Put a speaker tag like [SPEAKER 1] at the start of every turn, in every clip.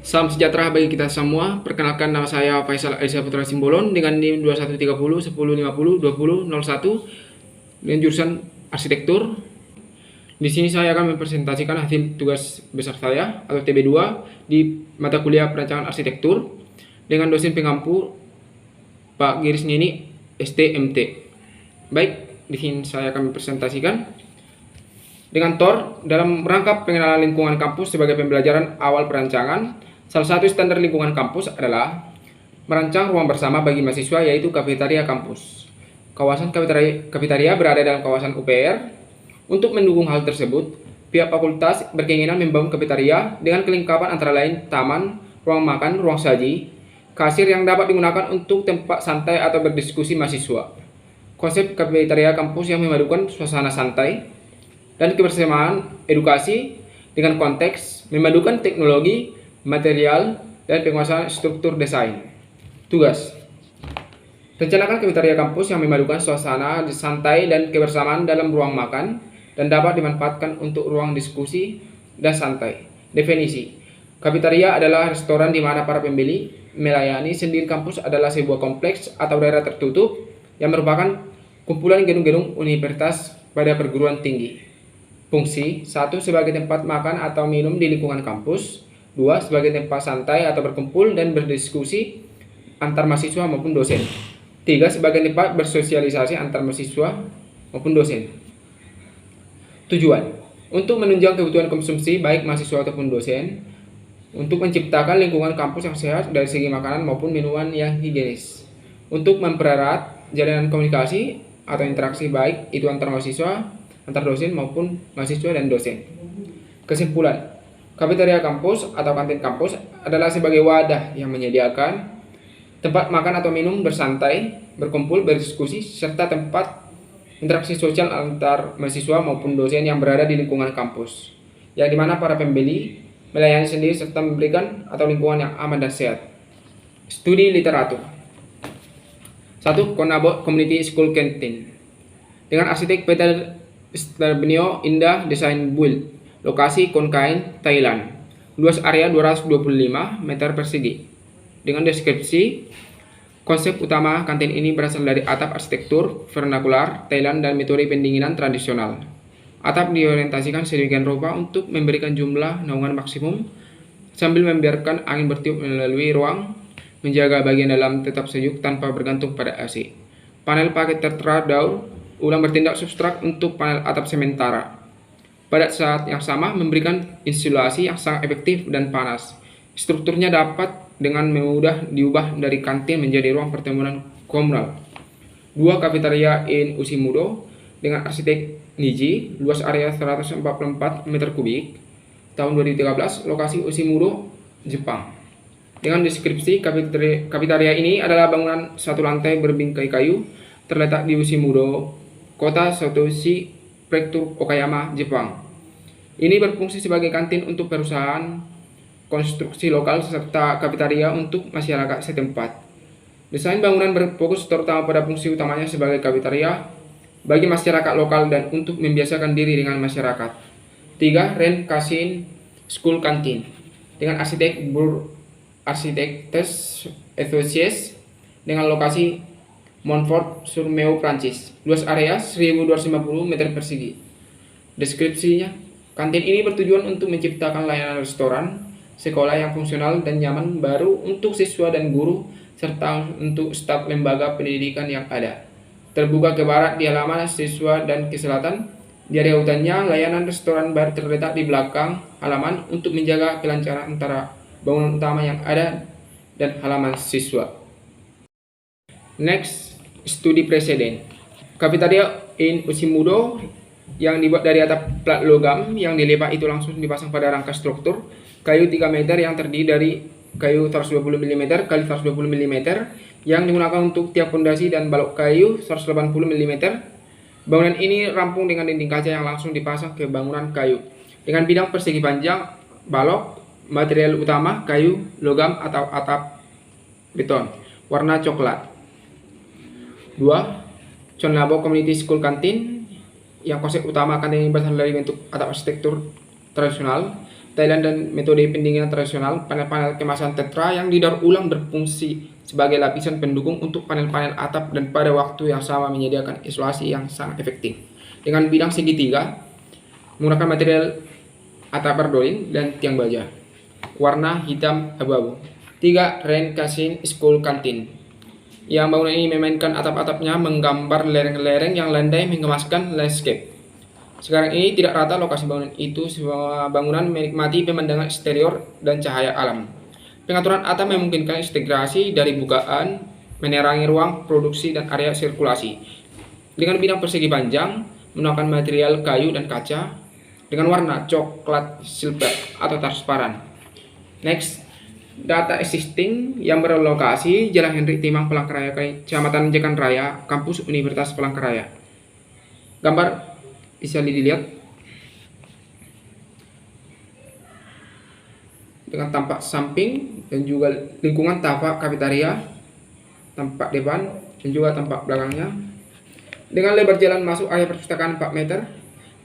[SPEAKER 1] Salam sejahtera bagi kita semua. Perkenalkan, nama saya Faisal Aisyah Putra Simbolon dengan NIM 2130 1050 2001 dengan jurusan arsitektur. Di sini saya akan mempresentasikan hasil tugas besar saya atau TB2 di mata kuliah perancangan arsitektur dengan dosen pengampu Pak Giris Nini STMT. Baik, di sini saya akan mempresentasikan dengan TOR dalam rangka pengenalan lingkungan kampus sebagai pembelajaran awal perancangan. Salah satu standar lingkungan kampus adalah merancang ruang bersama bagi mahasiswa, yaitu kafetaria kampus. Kawasan kafetaria berada dalam kawasan UPR. Untuk mendukung hal tersebut, pihak fakultas berkeinginan membangun kafetaria dengan kelengkapan antara lain taman, ruang makan, ruang saji, kasir yang dapat digunakan untuk tempat santai atau berdiskusi mahasiswa. Konsep kafetaria kampus yang memadukan suasana santai dan kebersamaan edukasi dengan konteks memadukan teknologi, material, dan penguasaan struktur desain. Tugas: rencanakan kafetaria kampus yang memadukan suasana santai dan kebersamaan dalam ruang makan dan dapat dimanfaatkan untuk ruang diskusi dan santai. Definisi: kafetaria adalah restoran di mana para pembeli melayani sendiri. Kampus adalah sebuah kompleks atau daerah tertutup yang merupakan kumpulan gedung-gedung universitas pada perguruan tinggi. Fungsi: 1. Sebagai tempat makan atau minum di lingkungan kampus. 2. Sebagai tempat santai atau berkumpul dan berdiskusi antar mahasiswa maupun dosen. 3. Sebagai tempat bersosialisasi antar mahasiswa maupun dosen. Tujuan: untuk menunjang kebutuhan konsumsi baik mahasiswa ataupun dosen, untuk menciptakan lingkungan kampus yang sehat dari segi makanan maupun minuman yang higienis, untuk mempererat jalinan komunikasi atau interaksi baik itu antar mahasiswa, antar dosen maupun mahasiswa dan dosen. Kesimpulan: kafetaria kampus atau kantin kampus adalah sebagai wadah yang menyediakan tempat makan atau minum bersantai, berkumpul, berdiskusi, serta tempat interaksi sosial antar mahasiswa maupun dosen yang berada di lingkungan kampus, yang dimana para pembeli melayani sendiri serta memberikan atau lingkungan yang aman dan sehat. Studi literatur. 1. Konabo Community School Canteen dengan arsitek Peter Starbinio Indah Design Build, lokasi Khon Kaen, Thailand. Luas area 225 meter persegi. Dengan deskripsi: konsep utama kantin ini berasal dari atap arsitektur vernakular Thailand dan metode pendinginan tradisional. Atap diorientasikan sedemikian rupa untuk memberikan jumlah naungan maksimum sambil membiarkan angin bertiup melalui ruang, menjaga bagian dalam tetap sejuk tanpa bergantung pada AC. Panel pakai tertra daur ulang bertindak substrak untuk panel atap sementara. Pada saat yang sama memberikan insulasi yang sangat efektif dan panas. Strukturnya dapat dengan mudah diubah dari kantin menjadi ruang pertemuan komunal. 2. Kafetaria in Usimudo dengan arsitek Niji, luas area 144 meter kubik, tahun 2013, lokasi Usimudo, Jepang. Dengan deskripsi: kafetaria ini adalah bangunan satu lantai berbingkai kayu terletak di Usimudo, kota Satoshi, Prefektur Okayama, Jepang. Ini berfungsi sebagai kantin untuk perusahaan, konstruksi lokal, serta kafetaria untuk masyarakat setempat. Desain bangunan berfokus terutama pada fungsi utamanya sebagai kafetaria bagi masyarakat lokal dan untuk membiasakan diri dengan masyarakat. 3. Ren Kasin School Canteen dengan arsitek Bur Architectes Associates dengan lokasi Montfort-sur-Meu, Prancis. Luas area 1250 meter persegi. Deskripsinya: kantin ini bertujuan untuk menciptakan layanan restoran, sekolah yang fungsional dan nyaman baru untuk siswa dan guru, serta untuk staf lembaga pendidikan yang ada. Terbuka ke barat di halaman siswa dan ke selatan. Di area hutannya, layanan restoran bar terletak di belakang halaman untuk menjaga kelancaran antara bangunan utama yang ada dan halaman siswa. Next, studi preseden. Kafetaria in Usimudo yang dibuat dari atap plat logam yang dilipat itu langsung dipasang pada rangka struktur kayu 3 meter yang terdiri dari kayu 120 mm x 120 mm yang digunakan untuk tiap fondasi dan balok kayu 180 mm. Bangunan ini rampung dengan dinding kaca yang langsung dipasang ke bangunan kayu dengan bidang persegi panjang balok. Material utama kayu, logam atau atap beton, warna coklat. 2. Chonnabo Community School Canteen yang konsep utama kantin ini berasal dari bentuk atap arsitektur tradisional Thailand dan metode pendinginan tradisional, panel-panel kemasan tetra yang didaur ulang berfungsi sebagai lapisan pendukung untuk panel-panel atap dan pada waktu yang sama menyediakan isolasi yang sangat efektif. Dengan bidang segitiga, menggunakan material atap berdolin dan tiang baja. Warna hitam abu-abu. 3. Rain Casing School Canteen. Yang bangunan ini memainkan atap-atapnya menggambar lereng-lereng yang landai mengemaskan landscape. Sekarang ini tidak rata lokasi bangunan itu, semua bangunan menikmati pemandangan eksterior dan cahaya alam. Pengaturan atap memungkinkan integrasi dari bukaan, menerangi ruang produksi dan area sirkulasi. Dengan bidang persegi panjang, menggunakan material kayu dan kaca, dengan warna coklat silver atau transparan. Next, data existing yang berlokasi Jalan Henry Timang Palangkaraya, Kecamatan Jekan Raya, Kampus Universitas Palangkaraya. Gambar bisa dilihat dengan tampak samping dan juga lingkungan tampak kafetaria, tampak depan dan juga tampak belakangnya. Dengan lebar jalan masuk area perpustakaan 4 meter,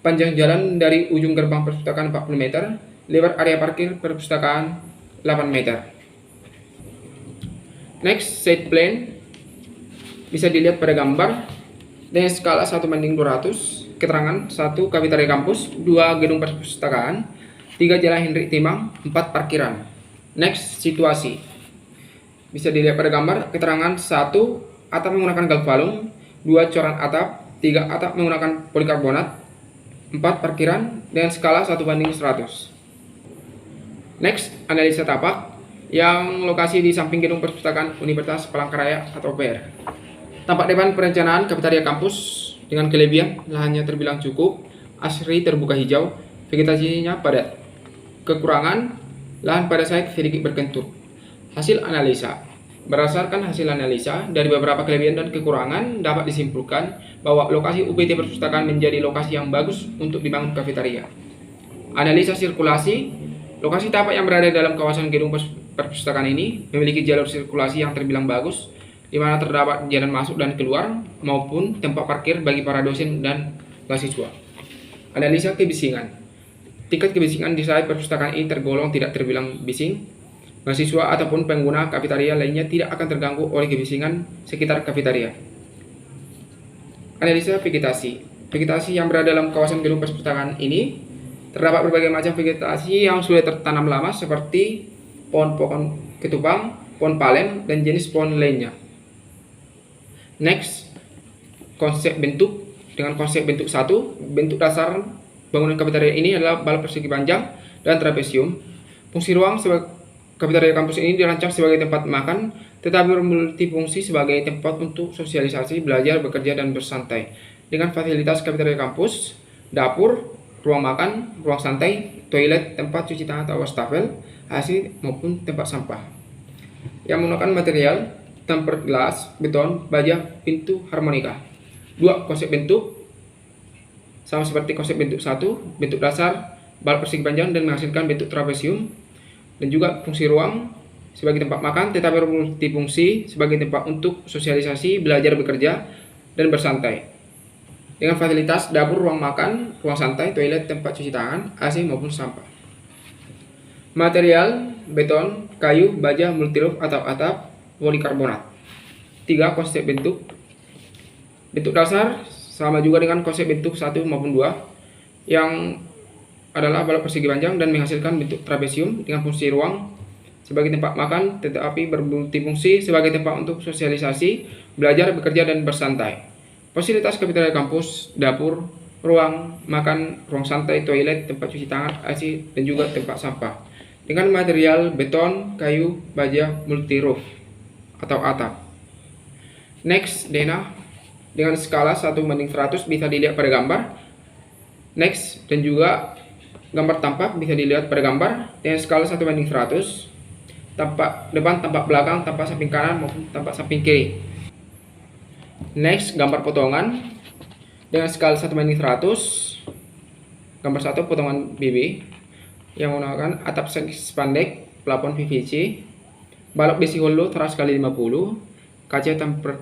[SPEAKER 1] panjang jalan dari ujung gerbang perpustakaan 40 meter, lebar area parkir perpustakaan 8 meter. Next, site plan bisa dilihat pada gambar dengan skala 1:200. Keterangan: 1. Kafetaria kampus, 2. Gedung perpustakaan, 3. Jalan Henry Timang, 4. Parkiran. Next, situasi bisa dilihat pada gambar. Keterangan: 1. Atap menggunakan galvalum, 2. Coran atap, 3. Atap menggunakan polikarbonat, 4. Parkiran dengan skala 1:100. Next, analisa tapak yang lokasi di samping gedung perpustakaan Universitas Palangkaraya atau UPR. Tampak depan perencanaan kafetaria kampus dengan kelebihan lahannya terbilang cukup, asri terbuka hijau, vegetasinya padat. Kekurangan, lahan pada site sedikit berkentur. Hasil analisa. Berdasarkan hasil analisa dari beberapa kelebihan dan kekurangan, dapat disimpulkan bahwa lokasi UPT perpustakaan menjadi lokasi yang bagus untuk dibangun kafetaria. Analisa sirkulasi. Lokasi tapak yang berada dalam kawasan gedung perpustakaan ini memiliki jalur sirkulasi yang terbilang bagus, di mana terdapat jalan masuk dan keluar maupun tempat parkir bagi para dosen dan mahasiswa. Analisa kebisingan. Tingkat kebisingan di site perpustakaan ini tergolong tidak terbilang bising. Mahasiswa ataupun pengguna kafetaria lainnya tidak akan terganggu oleh kebisingan sekitar kafetaria. Analisa vegetasi. Vegetasi yang berada dalam kawasan gedung perpustakaan ini terdapat berbagai macam vegetasi yang sudah tertanam lama seperti pohon-pohon ketupang, pohon palen, dan jenis pohon lainnya. Next, konsep bentuk. Dengan konsep bentuk 1, bentuk dasar bangunan kafetaria ini adalah balok persegi panjang dan trapesium. Fungsi ruang kafetaria kampus ini dirancang sebagai tempat makan, tetapi bermultifungsi sebagai tempat untuk sosialisasi, belajar, bekerja, dan bersantai. Dengan fasilitas kafetaria kampus, dapur, ruang makan, ruang santai, toilet, tempat cuci tangan atau wastafel, AC maupun tempat sampah. Yang menggunakan material tempered glass, beton, baja, pintu, harmonika. 2. Konsep bentuk sama seperti konsep bentuk 1, bentuk dasar, balok persegi panjang dan menghasilkan bentuk trapesium, dan juga fungsi ruang sebagai tempat makan tetapi multifungsi sebagai tempat untuk sosialisasi, belajar, bekerja, dan bersantai. Dengan fasilitas dapur, ruang makan, ruang santai, toilet, tempat cuci tangan, AC maupun sampah. Material beton, kayu, baja, multiroof atau atap, polikarbonat. 3. Konsep bentuk. Bentuk dasar sama juga dengan konsep bentuk 1 maupun 2 yang adalah balok persegi panjang dan menghasilkan bentuk trapesium dengan fungsi ruang sebagai tempat makan tetapi bermultifungsi sebagai tempat untuk sosialisasi, belajar, bekerja, dan bersantai. Fasilitas kafetaria kampus, dapur, ruang makan, ruang santai, toilet, tempat cuci tangan, AC, dan juga tempat sampah. Dengan material beton, kayu, baja, multiroof atau atap. Next, denah dengan skala 1:100 bisa dilihat pada gambar. Next, dan juga gambar tampak bisa dilihat pada gambar dengan skala 1:100. Tampak depan, tampak belakang, tampak samping kanan maupun tampak samping kiri. Next, gambar potongan dengan skala 1:100. Gambar 1 potongan BB yang menggunakan atap spandek, plafon PVC, balok besi hollow teras kali 50, kaca tempered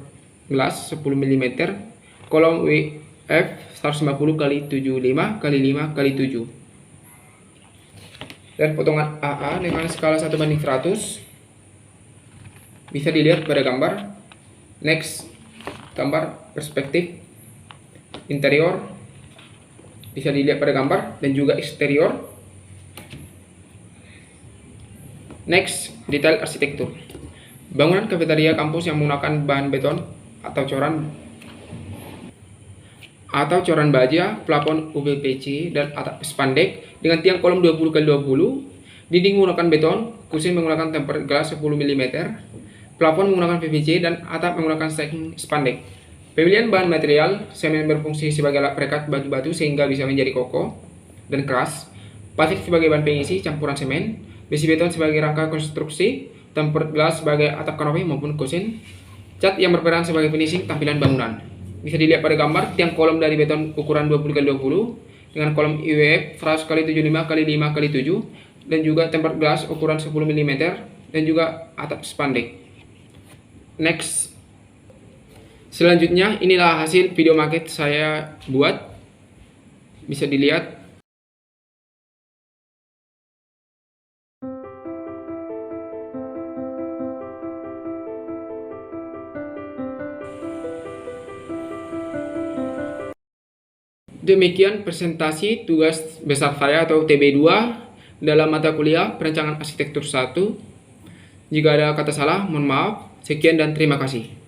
[SPEAKER 1] glass 10 mm, kolom WF 150 x 75 x 5 x 7. dan potongan AA dengan skala 1:100. Bisa dilihat pada gambar. Next, gambar perspektif interior bisa dilihat pada gambar, dan juga eksterior. Next, detail arsitektur. Bangunan kafetaria kampus yang menggunakan bahan beton atau coran baja, plafon UPVC dan atap spandek dengan tiang kolom 20x20. Dinding menggunakan beton, kursi menggunakan tempered glass 10 mm, plafon menggunakan PVC dan atap menggunakan stacking spandek. Pemilihan bahan material, semen berfungsi sebagai alat perekat batu-batu sehingga bisa menjadi kokoh dan keras. Pasir sebagai bahan pengisi campuran semen, besi beton sebagai rangka konstruksi, tempered glass sebagai atap kanopi maupun kusin, cat yang berperan sebagai finishing tampilan bangunan. Bisa dilihat pada gambar, tiang kolom dari beton ukuran 20x20 dengan kolom IWF 100x75x5x7 dan juga tempered glass ukuran 10 mm dan juga atap spandek. Next, selanjutnya inilah hasil video maket saya buat, bisa dilihat. Demikian presentasi tugas besar saya atau TB2 dalam mata kuliah Perancangan Arsitektur 1. Jika ada kata salah, mohon maaf. Sekian dan terima kasih.